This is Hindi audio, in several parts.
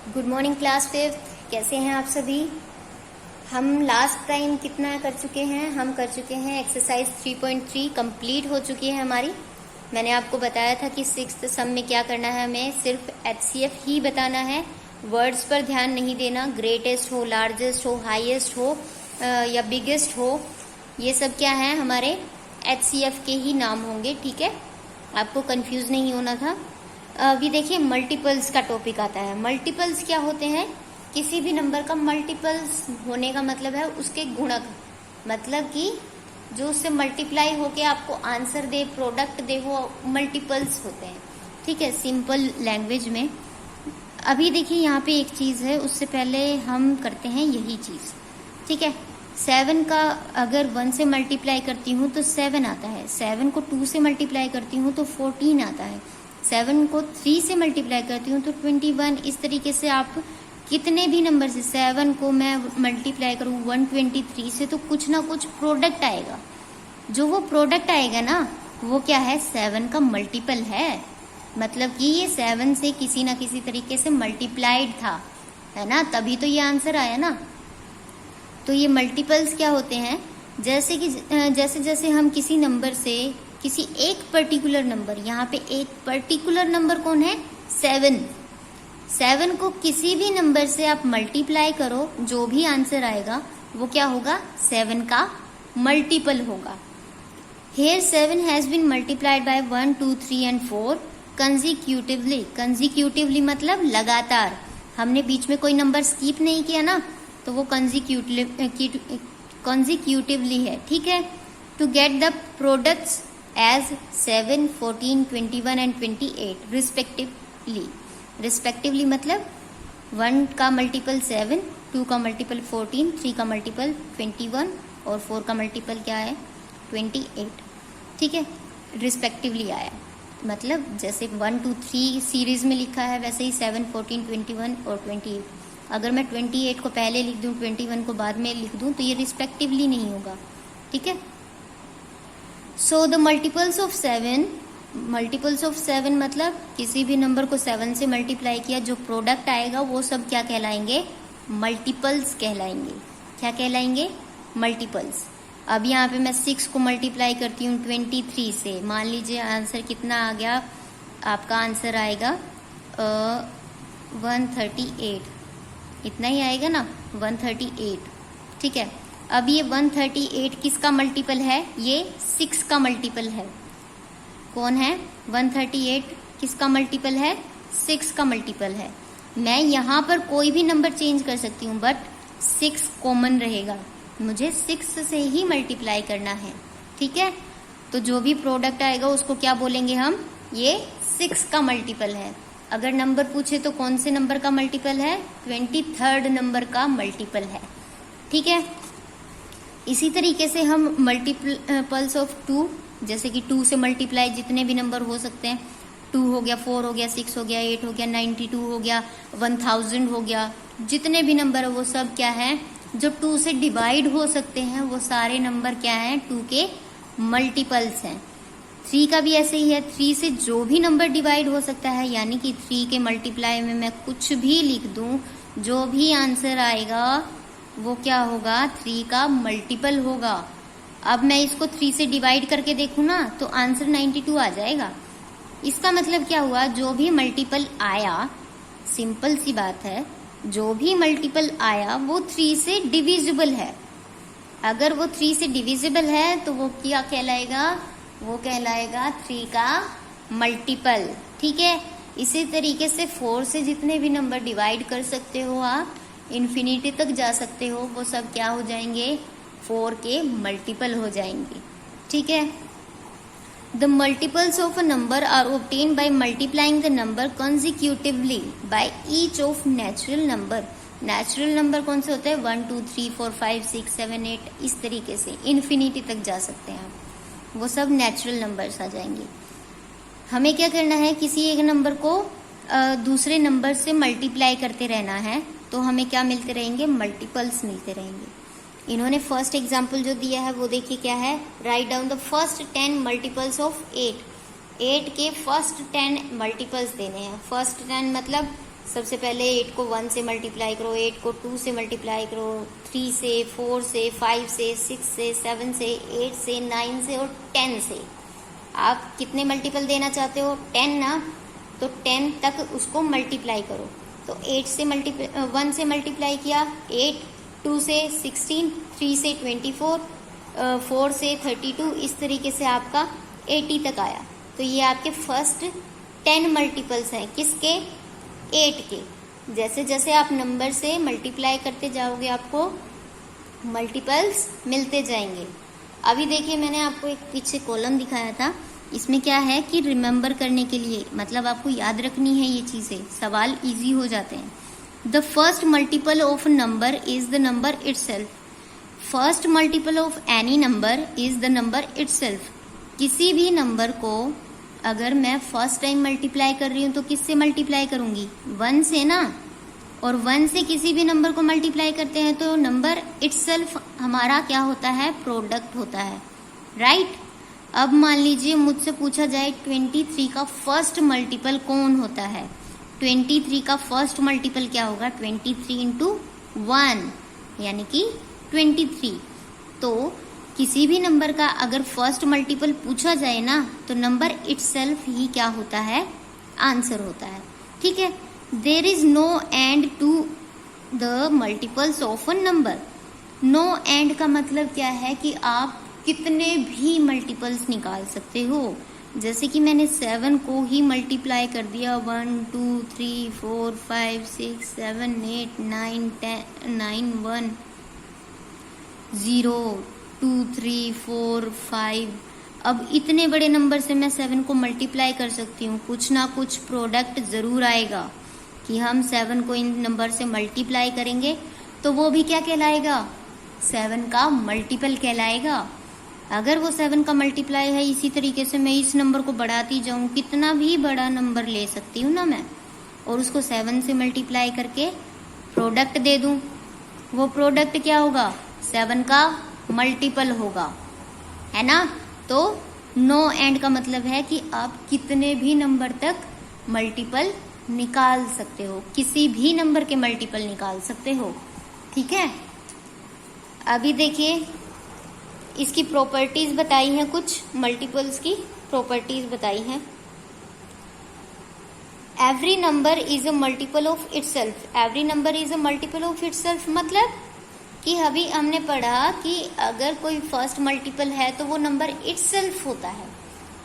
Good morning class fifth. कैसे हैं आप सभी। हम लास्ट टाइम कितना कर चुके हैं, हम कर चुके हैं एक्सरसाइज 3.3 कंप्लीट हो चुकी है हमारी। मैंने आपको बताया था कि सिक्स्थ सम में क्या करना है, हमें सिर्फ एचसीएफ ही बताना है, वर्ड्स पर ध्यान नहीं देना। ग्रेटेस्ट हो, लार्जेस्ट हो, हाईएस्ट हो या बिगेस्ट हो, ये सब क्या है, हमारे एचसीएफ के ही नाम होंगे। ठीक है, आपको कंफ्यूज नहीं होना था। अभी देखिए मल्टीपल्स का टॉपिक आता है। मल्टीपल्स क्या होते हैं, किसी भी नंबर का मल्टीपल्स होने का मतलब है उसके गुणक, मतलब कि जो उससे मल्टीप्लाई होके आपको आंसर दे, प्रोडक्ट दे, वो मल्टीपल्स होते हैं। ठीक है, सिंपल लैंग्वेज में। अभी देखिए यहाँ पे एक चीज़ है, उससे पहले हम करते हैं यही चीज़। ठीक है, 7 का अगर 1 से मल्टीप्लाई करती हूँ तो 7 आता है, 7 को 2 से मल्टीप्लाई करती हूँ तो 14 आता है, 7 को 3 से मल्टीप्लाई करती हूँ तो 21। इस तरीके से आप कितने भी नंबर से 7 को मैं मल्टीप्लाई करूँ 123 से तो कुछ ना कुछ प्रोडक्ट आएगा। जो वो प्रोडक्ट आएगा ना, वो क्या है, 7 का मल्टीपल है। मतलब कि ये 7 से किसी ना किसी तरीके से मल्टीप्लाइड था, है ना, तभी तो ये आंसर आया ना। तो ये मल्टीपल्स क्या होते हैं, जैसे कि जैसे जैसे हम किसी नंबर से किसी एक पर्टिकुलर नंबर, यहाँ पे एक पर्टिकुलर नंबर कौन है, 7 को किसी भी नंबर से आप मल्टीप्लाई करो, जो भी आंसर आएगा वो क्या होगा, 7 का मल्टीपल होगा। Here 7 has been multiplied by 1, 2, 3 and 4 consecutively। consecutively मतलब लगातार, हमने बीच में कोई नंबर स्किप नहीं किया ना, तो वो consecutively है। ठीक है, to get the products as 7, 14, 21 and 28 respectively। respectively मतलब 1 का मल्टीपल 7, 2 का मल्टीपल 14, 3 का मल्टीपल 21 और 4 का मल्टीपल क्या है, 28। ठीक है, रिस्पेक्टिवली आया, मतलब जैसे 1, 2, 3 सीरीज में लिखा है, वैसे ही 7, 14, 21 और 28। अगर मैं 28 को पहले लिख दूं, 21 को बाद में लिख दूं, तो ये रिस्पेक्टिवली नहीं होगा। ठीक है, सो द मल्टीपल्स ऑफ 7 मतलब किसी भी नंबर को 7 से मल्टीप्लाई किया, जो प्रोडक्ट आएगा वो सब क्या कहलाएंगे, मल्टीपल्स कहलाएंगे। क्या कहलाएंगे, मल्टीपल्स। अब यहाँ पे मैं 6 को मल्टीप्लाई करती हूँ 23 से, मान लीजिए आंसर कितना आ गया, आपका आंसर आएगा 138, इतना ही आएगा ना, 138। ठीक है, अब ये 138 किसका मल्टीपल है, ये 6 का मल्टीपल है। कौन है, 138 किसका मल्टीपल है, 6 का मल्टीपल है। मैं यहाँ पर कोई भी नंबर चेंज कर सकती हूँ, बट 6 कॉमन रहेगा, मुझे 6 से ही मल्टीप्लाई करना है। ठीक है, तो जो भी प्रोडक्ट आएगा उसको क्या बोलेंगे हम, ये 6 का मल्टीपल है। अगर नंबर पूछे तो कौन से नंबर का मल्टीपल है, 23rd नंबर का मल्टीपल है। ठीक है, इसी तरीके से हम मल्टीपल्स ऑफ 2, जैसे कि 2 से मल्टीप्लाई जितने भी नंबर हो सकते हैं, 2 हो गया, 4 हो गया, 6 हो गया, 8 हो गया, 92 हो गया, 1000 हो गया, जितने भी नंबर है वो सब क्या है, जो 2 से डिवाइड हो सकते हैं, वो सारे नंबर क्या हैं, 2 के मल्टीपल्स हैं। 3 का भी ऐसे ही है, 3 से जो भी नंबर डिवाइड हो सकता है, यानी कि 3 के मल्टीप्लाई में मैं कुछ भी लिख दूं, जो भी आंसर आएगा वो क्या होगा, 3 का मल्टीपल होगा। अब मैं इसको 3 से डिवाइड करके देखूं ना, तो आंसर 92 आ जाएगा। इसका मतलब क्या हुआ, जो भी मल्टीपल आया, सिंपल सी बात है, जो भी मल्टीपल आया वो 3 से डिविजिबल है। अगर वो 3 से डिविजिबल है तो वो क्या कहलाएगा, वो कहलाएगा 3 का मल्टीपल। ठीक है, इसी तरीके से 4 से जितने भी नंबर डिवाइड कर सकते हो आप, इन्फिनिटी तक जा सकते हो, वो सब क्या हो जाएंगे, 4 के मल्टीपल हो जाएंगे। ठीक है, the multiples of a number are obtain by multiplying the number consecutively by each of natural number. Natural number कौन से होते हैं, 1, 2, 3, 4, 5, 6, 7, 8, इस तरीके से इन्फिनिटी तक जा सकते हैं आप, वो सब नेचुरल नंबर्स आ जाएंगे। हमें क्या करना है, किसी एक नंबर को दूसरे नंबर से मल्टीप्लाई करते रहना है, तो हमें क्या मिलते रहेंगे, मल्टीपल्स मिलते रहेंगे। इन्होंने फर्स्ट एग्जाम्पल जो दिया है वो देखिए क्या है, write down the first 10 multiples of 8। 8 के फर्स्ट 10 मल्टीपल्स देने हैं। फर्स्ट 10 मतलब सबसे पहले 8 को 1 से मल्टीप्लाई करो, 8 को 2 से मल्टीप्लाई करो, 3 से, 4 से, 5 से, 6 से, 7 से, 8 से, 9 से और 10 से। आप कितने मल्टीपल देना चाहते हो? 10 ना, तो 10 तक उसको मल्टीप्लाई करो। तो 1 से मल्टीप्लाई किया, 8, 2 से 16, 3 से 24, 4 से 32, इस तरीके से आपका 80 तक आया। तो ये आपके फर्स्ट 10 मल्टीपल्स हैं। किसके? 8 के। जैसे जैसे आप नंबर से मल्टीप्लाई करते जाओगे आपको मल्टीपल्स मिलते जाएंगे। अभी देखिए, मैंने आपको एक पीछे कॉलम दिखाया था, इसमें क्या है कि रिमेम्बर करने के लिए, मतलब आपको याद रखनी है ये चीज़ें, सवाल इजी हो जाते हैं। The first multiple of number is the number itself. First multiple of any number is the number itself. किसी भी नंबर को अगर मैं फर्स्ट टाइम मल्टीप्लाई कर रही हूँ तो किससे मल्टीप्लाई करूंगी? 1 से ना। और 1 से किसी भी नंबर को मल्टीप्लाई करते हैं तो नंबर इटसेल्फ हमारा क्या होता है? प्रोडक्ट होता है, राइट। अब मान लीजिए मुझसे पूछा जाए 23 का फर्स्ट मल्टीपल कौन होता है? 23 का फर्स्ट मल्टीपल क्या होगा? 23 इंटू 1 यानी कि 23। तो किसी भी नंबर का अगर फर्स्ट मल्टीपल पूछा जाए ना तो नंबर इटसेल्फ ही क्या होता है? आंसर होता है, ठीक है। There is no end to the multiples of a number. No end का मतलब क्या है कि आप कितने भी मल्टीपल्स निकाल सकते हो। जैसे कि मैंने 7 को ही मल्टीप्लाई कर दिया, 1 2 3 4 5 6 7 8 9 10 9 1 0 2 3 4 5। अब इतने बड़े नंबर से मैं 7 को मल्टीप्लाई कर सकती हूँ। कुछ ना कुछ प्रोडक्ट जरूर आएगा कि हम 7 को इन नंबर से मल्टीप्लाई करेंगे तो वो भी क्या कहलाएगा? 7 का मल्टीपल कहलाएगा। अगर वो 7 का मल्टीप्लाई है, इसी तरीके से मैं इस नंबर को बढ़ाती जाऊं, कितना भी बड़ा नंबर ले सकती हूँ ना मैं, और उसको 7 से मल्टीप्लाई करके प्रोडक्ट दे दूं, वो प्रोडक्ट क्या होगा? 7 का मल्टीपल होगा, है ना। तो नो एंड का मतलब है कि आप कितने भी नंबर तक मल्टीपल निकाल सकते हो, किसी भी नंबर के मल्टीपल निकाल सकते हो, ठीक है। अभी देखिए, इसकी प्रॉपर्टीज बताई हैं, कुछ मल्टीपल्स की प्रॉपर्टीज बताई हैं। Every number is a multiple of itself. Every number is a multiple of itself मतलब कि अभी हमने पढ़ा कि अगर कोई फर्स्ट मल्टीपल है तो वो नंबर इटसेल्फ होता है,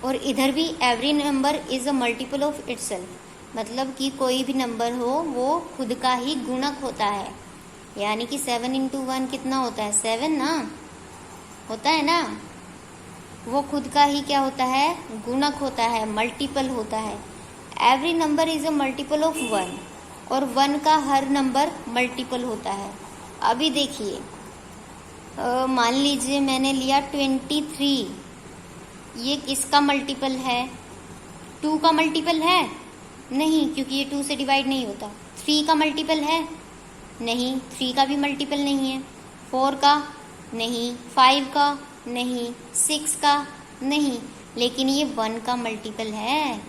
और इधर भी every number is a multiple of itself मतलब कि कोई भी नंबर हो वो खुद का ही गुणक होता है। यानी कि 7 इंटू 1 कितना होता है? 7 ना, होता है ना। वो खुद का ही क्या होता है? गुणक होता है, मल्टीपल होता है। Every number is a multiple of 1 और 1 का हर नंबर मल्टीपल होता है। अभी देखिए, मान लीजिए मैंने लिया 23, ये किसका मल्टीपल है? 2 का मल्टीपल है? नहीं, क्योंकि ये 2 से डिवाइड नहीं होता। 3 का मल्टीपल है? नहीं, 3 का भी मल्टीपल नहीं है। 4 का नहीं, 5 का नहीं, 6 का नहीं, लेकिन ये 1 का मल्टीपल है।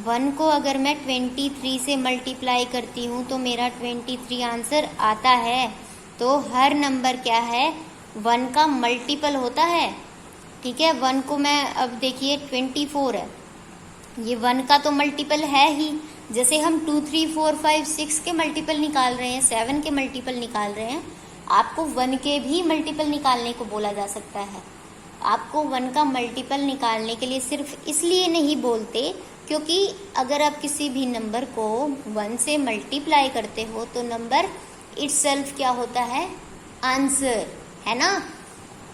1 को अगर मैं 23 से मल्टीप्लाई करती हूँ तो मेरा 23 आंसर आता है। तो हर नंबर क्या है? 1 का मल्टीपल होता है, ठीक है। 1 को मैं, अब देखिए 24 है, ये 1 का तो मल्टीपल है ही। जैसे हम 2 3 4 5 6 के मल्टीपल निकाल रहे हैं, 7 के मल्टीपल निकाल रहे हैं, आपको 1 के भी मल्टीपल निकालने को बोला जा सकता है। आपको 1 का मल्टीपल निकालने के लिए सिर्फ इसलिए नहीं बोलते क्योंकि अगर आप किसी भी नंबर को 1 से मल्टीप्लाई करते हो तो नंबर इटसेल्फ क्या होता है? आंसर, है ना।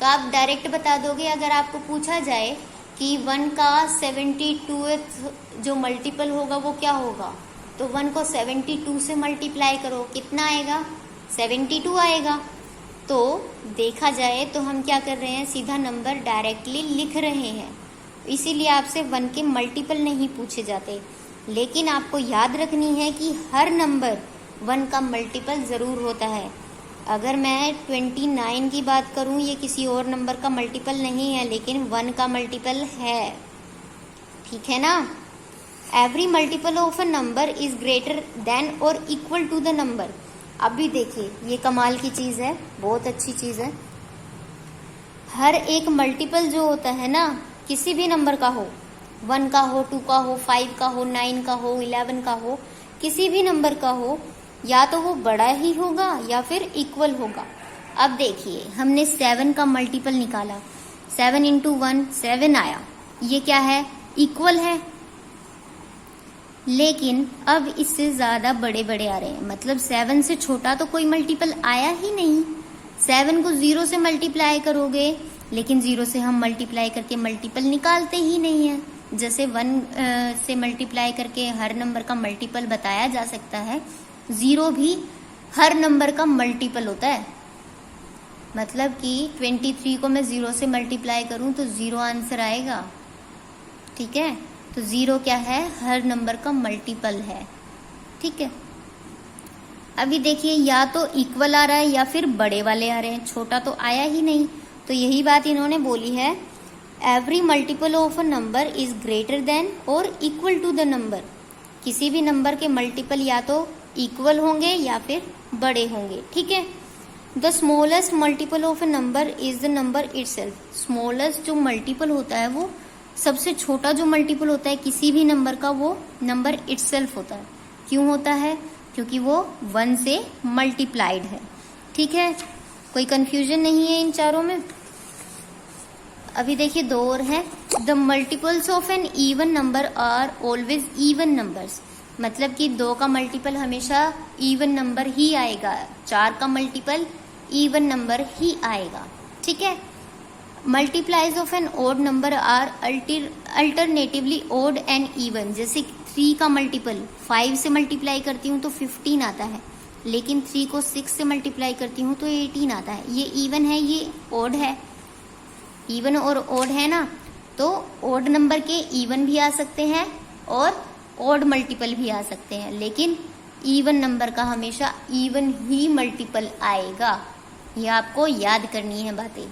तो आप डायरेक्ट बता दोगे। अगर आपको पूछा जाए कि 1 का 72th जो मल्टीपल होगा वो क्या होगा, तो 1 को 72 से मल्टीप्लाई करो, कितना आएगा? 72 आएगा। तो देखा जाए तो हम क्या कर रहे हैं? सीधा नंबर डायरेक्टली लिख रहे हैं। इसीलिए आपसे 1 के मल्टीपल नहीं पूछे जाते। लेकिन आपको याद रखनी है कि हर नंबर 1 का मल्टीपल ज़रूर होता है। अगर मैं 29 की बात करूं, ये किसी और नंबर का मल्टीपल नहीं है, लेकिन 1 का मल्टीपल है, ठीक है ना। Every multiple of a number is greater than और इक्वल टू द नंबर। अभी देखिए ये कमाल की चीज है, बहुत अच्छी चीज है। हर एक मल्टीपल जो होता है ना, किसी भी नंबर का हो, 1 का हो, 2 का हो, 5 का हो, 9 का हो, 11 का हो, किसी भी नंबर का हो, या तो वो बड़ा ही होगा या फिर इक्वल होगा। अब देखिए हमने 7 का मल्टीपल निकाला, 7 इंटू 1 7 आया, ये क्या है, इक्वल है। लेकिन अब इससे ज्यादा बड़े बड़े आ रहे हैं, मतलब 7 से छोटा तो कोई मल्टीपल आया ही नहीं। 7 को 0 से मल्टीप्लाई करोगे, लेकिन 0 से हम मल्टीप्लाई करके मल्टीपल निकालते ही नहीं है। जैसे 1 से मल्टीप्लाई करके हर नंबर का मल्टीपल बताया जा सकता है, 0 भी हर नंबर का मल्टीपल होता है। मतलब कि 23 को मैं 0 से मल्टीप्लाई करूं तो 0 आंसर आएगा, ठीक है। तो 0 क्या है, हर नंबर का मल्टीपल है, ठीक है। अभी देखिए या तो इक्वल आ रहा है या फिर बड़े वाले आ रहे हैं, छोटा तो आया ही नहीं। तो यही बात इन्होंने बोली है, every multiple of a number is greater than और इक्वल टू द नंबर। किसी भी नंबर के मल्टीपल या तो इक्वल होंगे या फिर बड़े होंगे, ठीक है। The smallest multiple of a number is the number itself. Smallest जो मल्टीपल होता है, वो सबसे छोटा जो मल्टीपल होता है किसी भी नंबर का, वो नंबर इटसेल्फ होता है। क्यों होता है, क्योंकि वो 1 से मल्टीप्लाइड है, ठीक है। कोई कंफ्यूजन नहीं है इन चारों में। अभी देखिए 2 और हैं। The multiples of an even number are always even numbers. मतलब कि 2 का मल्टीपल हमेशा इवन नंबर ही आएगा, 4 का मल्टीपल इवन नंबर ही आएगा, ठीक है। Multiplies of an odd number are alternatively odd and even. जैसे 3 का मल्टीपल 5 से मल्टीप्लाई करती हूँ तो 15 आता है, लेकिन 3 को 6 से मल्टीप्लाई करती हूँ तो 18 आता है। ये इवन है, ये ओड है। इवन और ओड है ना, तो ओड नंबर के इवन भी आ सकते हैं और ओड मल्टीपल भी आ सकते हैं, लेकिन इवन नंबर का हमेशा इवन ही मल्टीपल आएगा। ये आपको याद करनी है बातें,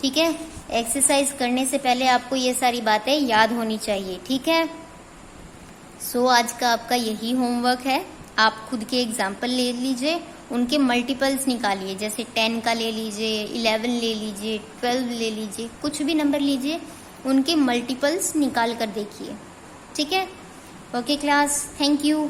ठीक है। एक्सरसाइज करने से पहले आपको ये सारी बातें याद होनी चाहिए, ठीक है। सो आज का आपका यही होमवर्क है। आप खुद के एग्जाम्पल ले लीजिए, उनके मल्टीपल्स निकालिए। जैसे 10 का ले लीजिए, 11 ले लीजिए, 12 ले लीजिए, कुछ भी नंबर लीजिए, उनके मल्टीपल्स निकाल कर देखिए, ठीक है। Okay class, thank you.